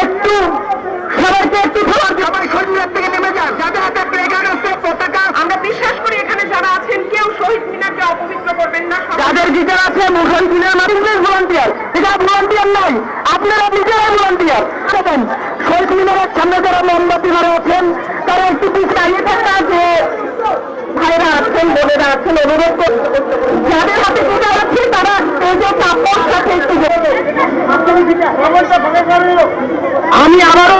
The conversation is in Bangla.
একটু সবাইকে একটু সবাই শরীরের থেকে নেমে যান, যাদের হাতে প্লেকার্ড আছে, পতাকা। আমরা বিশ্বাস করি এখানে যারা আছেন কেউ শহীদ মিনারকে অপবিত্র করবেন না। যাদের গিটার আছে শহীদ মিনার মানুষের ভলান্টিয়ার, এটা ভলান্টিয়ার নয়, আপনারা নিজেরাই ভলান্টিয়ার। শহীদ মিনারের সামনে যারা মোমবাতি ধরে আছেন তারা একটু পিছিয়ে থাকা, যে ভাইরা আছেন, বোনেরা আছেন, অনুরোধ করছে যাদের হাতে গিটার আছে তারা এই যে কাপড় সাথে একটু আমি আবারও